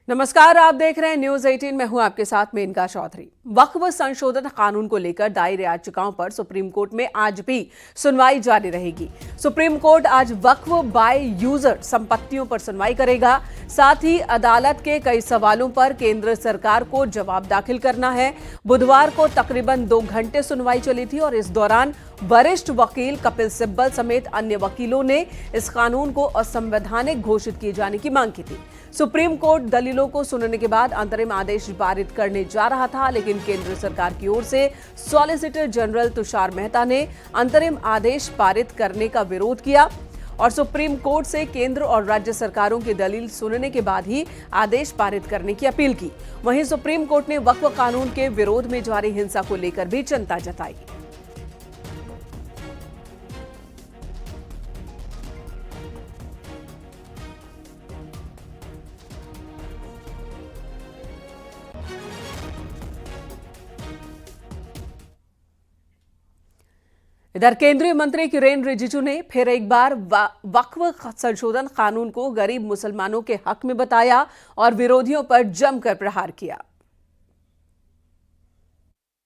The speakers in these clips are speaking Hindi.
नमस्कार, आप देख रहे हैं न्यूज 18। मैं हूं आपके साथ मेनका चौधरी। वक्फ संशोधन कानून को लेकर दायर याचिकाओं पर सुप्रीम कोर्ट में आज भी सुनवाई जारी रहेगी। सुप्रीम कोर्ट आज वक्फ बाय यूजर संपत्तियों पर सुनवाई करेगा। साथ ही अदालत के कई सवालों पर केंद्र सरकार को जवाब दाखिल करना है। बुधवार को तकरीबन 2 घंटे सुनवाई चली थी और इस दौरान वरिष्ठ वकील कपिल सिब्बल समेत अन्य वकीलों ने इस कानून को असंवैधानिक घोषित किए जाने की मांग की थी। सुप्रीम कोर्ट दलीलों को सुनने के बाद अंतरिम आदेश पारित करने जा रहा था, लेकिन केंद्र सरकार की ओर से सॉलिसिटर जनरल तुषार मेहता ने अंतरिम आदेश पारित करने का विरोध किया और सुप्रीम कोर्ट से केंद्र और राज्य सरकारों की दलील सुनने के बाद ही आदेश पारित करने की अपील की। वहीं सुप्रीम कोर्ट ने वक्फ कानून के विरोध में जारी हिंसा को लेकर भी चिंता जताई। इधर केंद्रीय मंत्री किरेन रिजिजू ने फिर एक बार वक्फ संशोधन कानून को गरीब मुसलमानों के हक में बताया और विरोधियों पर जमकर प्रहार किया।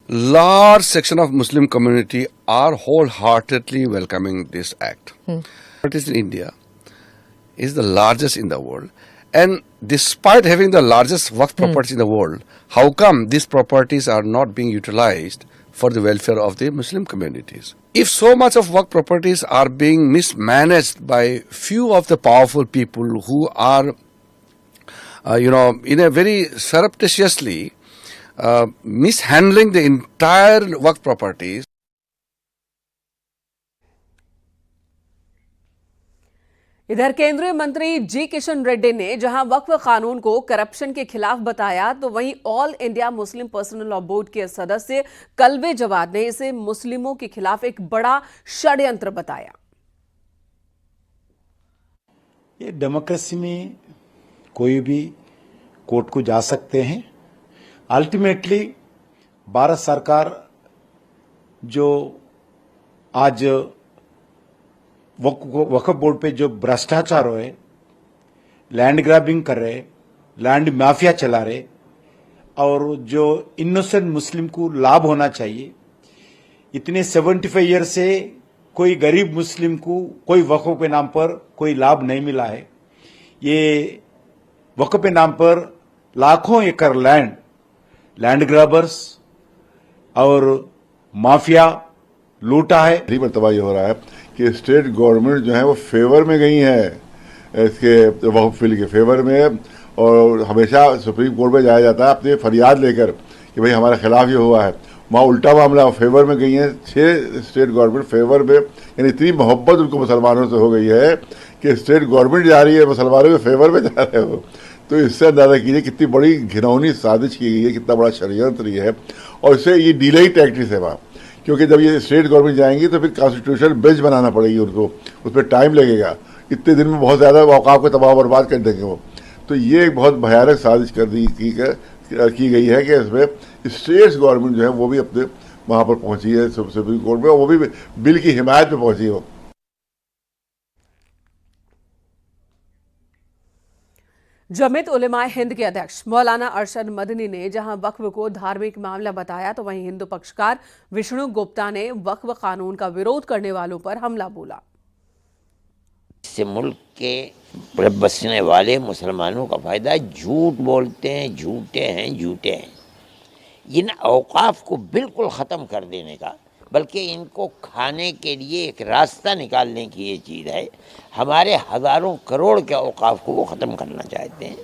Large section of Muslim community are wholeheartedly welcoming this act. It is in India, is the largest in the world, and despite having the largest waqf properties in the world, how come these properties are not being utilized for the welfare of the Muslim communities? If so much of waqf properties are being mismanaged by few of the powerful people who are, in a very surreptitiously mishandling the entire waqf properties. इधर केंद्रीय मंत्री जी किशन रेड्डी ने जहां वक्फ कानून को करप्शन के खिलाफ बताया, तो वहीं all India Muslim personal law board के सदस्य कल्वे जवाद ने इसे मुस्लिमों के खिलाफ एक बड़ा षड्यंत्र बताया। ये डेमोक्रेसी में कोई भी कोर्ट को जा सकते हैं। अल्टीमेटली भारत सरकार जो आज वक्फ बोर्ड पे जो भ्रष्टाचार हुए, लैंड ग्रैबिंग कर रहे, लैंड माफिया चला रहे और जो इनोसेंट मुस्लिम को लाभ होना चाहिए, इतने 75 ईयर से कोई गरीब मुस्लिम को कोई वक्फ के नाम पर कोई लाभ नहीं मिला है। ये वक्फ के नाम पर लाखों एकड़ लैंड ग्रैबर्स और माफिया लूटा है। पहली मरतबा ये हो रहा है कि स्टेट गवर्नमेंट जो है वो फेवर में गई है इसके वक्फ बिल के फेवर में, और हमेशा सुप्रीम कोर्ट में जाया जाता है अपनी फरियाद लेकर कि भाई हमारे खिलाफ ये हुआ है। वहाँ उल्टा मामला, फेवर में गई है 6 स्टेट गवर्नमेंट फेवर में, यानी इतनी मोहब्बत उनको मुसलमानों से हो गई है कि स्टेट गवर्नमेंट जा रही है मुसलमानों के फेवर में जा रहे हो। तो इससे अंदाजा कीजिए कितनी बड़ी घिनौनी साजिश की गई है, कितना बड़ा षड्यंत्र ये है। और इससे ये डिले टैक्टिस है वहाँ, क्योंकि जब ये स्टेट गवर्नमेंट जाएंगी तो फिर कॉन्स्टिट्यूशनल बेंच बनाना पड़ेगी उनको, उस पर टाइम लगेगा। इतने दिन में बहुत ज़्यादा औकाफ को तबाह बर्बाद कर देंगे वो। तो ये एक बहुत भयानक साजिश की गई है कि इसमें स्टेट्स गवर्नमेंट जो है वो भी अपने वहाँ पर पहुँची है सुप्रीम कोर्ट में, और वो भी बिल की हिमायत में पहुँची है। जमीयत उलेमाए हिंद के अध्यक्ष मौलाना अरशद मदनी ने जहां वक्फ को धार्मिक मामला बताया, तो वहीं हिंदू पक्षकार विष्णु गुप्ता ने वक्फ कानून का विरोध करने वालों पर हमला बोला। इससे मुल्क के बसने वाले मुसलमानों का फायदा है। झूठ बोलते हैं, झूठे हैं। इन औकाफ को बिल्कुल ख़त्म कर देने का, बल्कि इनको खाने के लिए एक रास्ता निकालने की ये चीज़ है। हमारे हज़ारों करोड़ के औकाफ को वो ख़त्म करना चाहते हैं।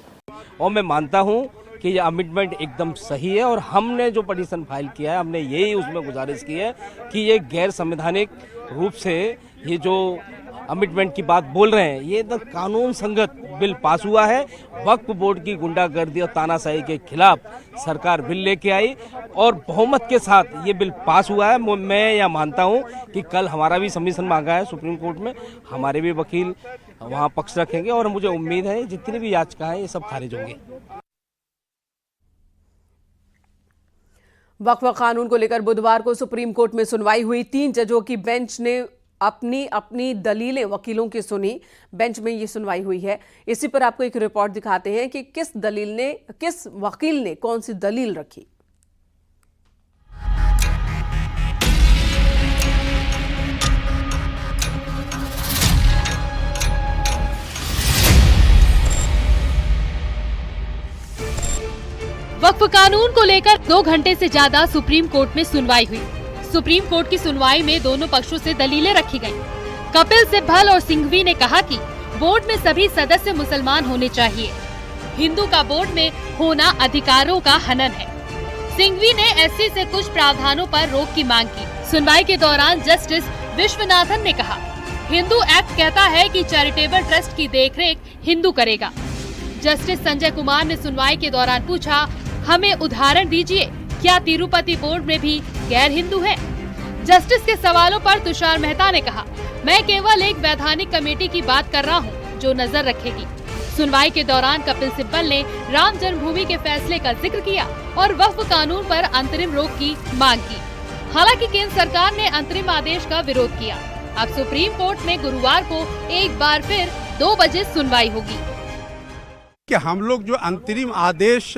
और मैं मानता हूँ कि ये अमेंडमेंट एकदम सही है, और हमने जो पटिशन फाइल किया है, हमने यही उसमें गुजारिश की है कि ये गैर संवैधानिक रूप से ये जो अमेंडमेंट की बात बोल रहे हैं, ये एकदम कानून संगत बिल पास हुआ है। वक्फ बोर्ड की गुंडागर्दी और तानाशाही के खिलाफ सरकार बिल लेके आई और बहुमत के साथ ये बिल पास हुआ है। मैं यह मानता हूँ कि कल हमारा भी सबमिशन मांगा है सुप्रीम कोर्ट में, हमारे भी वकील वहाँ पक्ष रखेंगे और मुझे उम्मीद है जितनी भी याचिका है ये सब खारिज होंगी। वक्फ कानून को लेकर बुधवार को सुप्रीम कोर्ट में सुनवाई हुई। 3 जजों की बेंच ने अपनी अपनी दलीलें वकीलों की सुनी। बेंच में ये सुनवाई हुई है। इसी पर आपको एक रिपोर्ट दिखाते हैं कि किस वकील ने कौन सी दलील रखी। वक्फ कानून को लेकर 2 घंटे से ज्यादा सुप्रीम कोर्ट में सुनवाई हुई। सुप्रीम कोर्ट की सुनवाई में दोनों पक्षों से दलीलें रखी गयी। कपिल सिब्बल और सिंघवी ने कहा कि बोर्ड में सभी सदस्य मुसलमान होने चाहिए। हिंदू का बोर्ड में होना अधिकारों का हनन है। सिंघवी ने एससी से कुछ प्रावधानों पर रोक की मांग की। सुनवाई के दौरान जस्टिस विश्वनाथन ने कहा, हिंदू एक्ट कहता है कि चैरिटेबल ट्रस्ट की देखरेख हिंदू करेगा। जस्टिस संजय कुमार ने सुनवाई के दौरान पूछा, हमें उदाहरण दीजिए, क्या तिरुपति बोर्ड में भी गैर हिंदू है? जस्टिस के सवालों पर तुषार मेहता ने कहा, मैं केवल एक वैधानिक कमेटी की बात कर रहा हूं, जो नजर रखेगी। सुनवाई के दौरान कपिल सिब्बल ने राम जन्मभूमि के फैसले का जिक्र किया और वक्फ कानून पर अंतरिम रोक की मांग की। हालांकि केंद्र सरकार ने अंतरिम आदेश का विरोध किया। अब सुप्रीम कोर्ट में गुरुवार को एक बार फिर 2 बजे सुनवाई होगी। कि हम लोग जो अंतरिम आदेश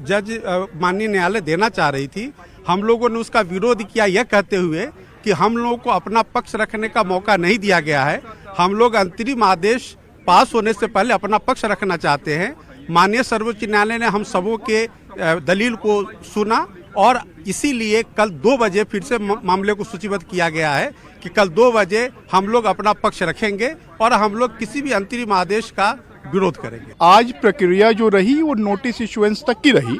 जज माननीय न्यायालय देना चाह रही थी, हम लोगों ने उसका विरोध किया, यह कहते हुए कि हम लोगों को अपना पक्ष रखने का मौका नहीं दिया गया है। हम लोग अंतरिम आदेश पास होने से पहले अपना पक्ष रखना चाहते हैं। माननीय सर्वोच्च न्यायालय ने हम सबों के दलील को सुना और इसीलिए कल 2 बजे फिर से मामले को सूचीबद्ध किया गया है कि कल 2 बजे हम लोग अपना पक्ष रखेंगे और हम लोग किसी भी अंतरिम आदेश का विरोध करेंगे। आज प्रक्रिया जो रही वो नोटिस इशुएंस तक की रही।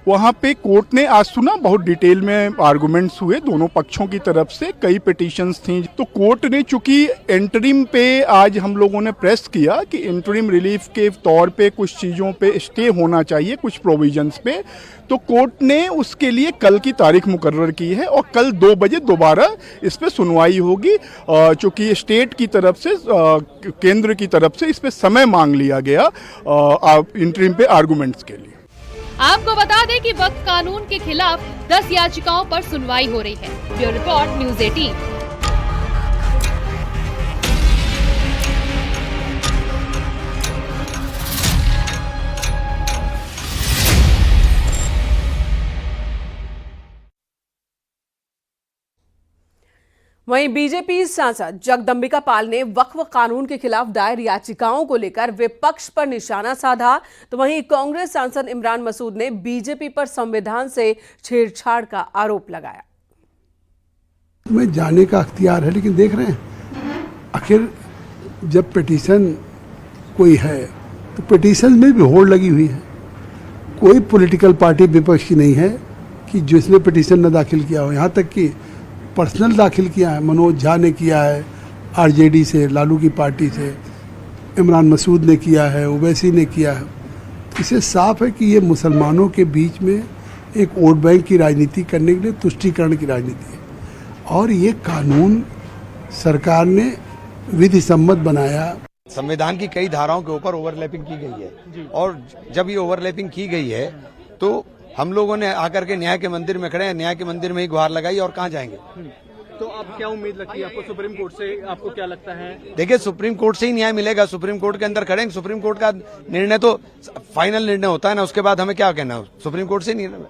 वहाँ पे कोर्ट ने आज सुना, बहुत डिटेल में आर्गुमेंट्स हुए दोनों पक्षों की तरफ से, कई पिटीशंस थी। तो कोर्ट ने चूंकि इंटरिम पे आज हम लोगों ने प्रेस किया कि इंटरिम रिलीफ के तौर पे कुछ चीज़ों पे स्टे होना चाहिए, कुछ प्रोविजंस पे, तो कोर्ट ने उसके लिए कल की तारीख मुकर्रर की है और कल 2 बजे दोबारा इस पे सुनवाई होगी। चूँकि स्टेट की तरफ से, केंद्र की तरफ से इस पे समय मांग लिया गया इंटरिम पे आर्गुमेंट्स के लिए। आपको बता दें कि वक्फ कानून के खिलाफ 10 याचिकाओं पर सुनवाई हो रही है। Bureau report, news 18। वहीं बीजेपी सांसद जगदम्बिका पाल ने वक्फ कानून के खिलाफ दायर याचिकाओं को लेकर विपक्ष पर निशाना साधा, तो वहीं कांग्रेस सांसद इमरान मसूद ने बीजेपी पर संविधान से छेड़छाड़ का आरोप लगाया। तुम्हें जाने का अख्तियार है, लेकिन देख रहे हैं आखिर जब पिटीशन कोई है तो पिटीशन में भी होड़ लगी हुई है। कोई पॉलिटिकल पार्टी विपक्ष की नहीं है कि जिसने पिटीशन न दाखिल किया हो। यहाँ तक कि पर्सनल दाखिल किया है, मनोज झा ने किया है आरजेडी से, लालू की पार्टी से, इमरान मसूद ने किया है, ओवैसी ने किया है। इससे साफ है कि ये मुसलमानों के बीच में एक वोट बैंक की राजनीति करने के लिए तुष्टीकरण की राजनीति है। और ये कानून सरकार ने विधि सम्मत बनाया। संविधान की कई धाराओं के ऊपर ओवरलैपिंग की गई है और जब ये ओवरलैपिंग की गई है तो हम लोगों ने आकर के न्याय के मंदिर में खड़े हैं, न्याय के मंदिर में ही गुहार लगाई और कहाँ जाएंगे। तो अब क्या उम्मीद लगती है आपको सुप्रीम कोर्ट से? आपको क्या लगता है? देखिए, सुप्रीम कोर्ट से ही न्याय मिलेगा। सुप्रीम कोर्ट के अंदर खड़े हैं, सुप्रीम कोर्ट का निर्णय तो फाइनल निर्णय होता है ना, उसके बाद हमें क्या कहना है, सुप्रीम कोर्ट से निर्णय।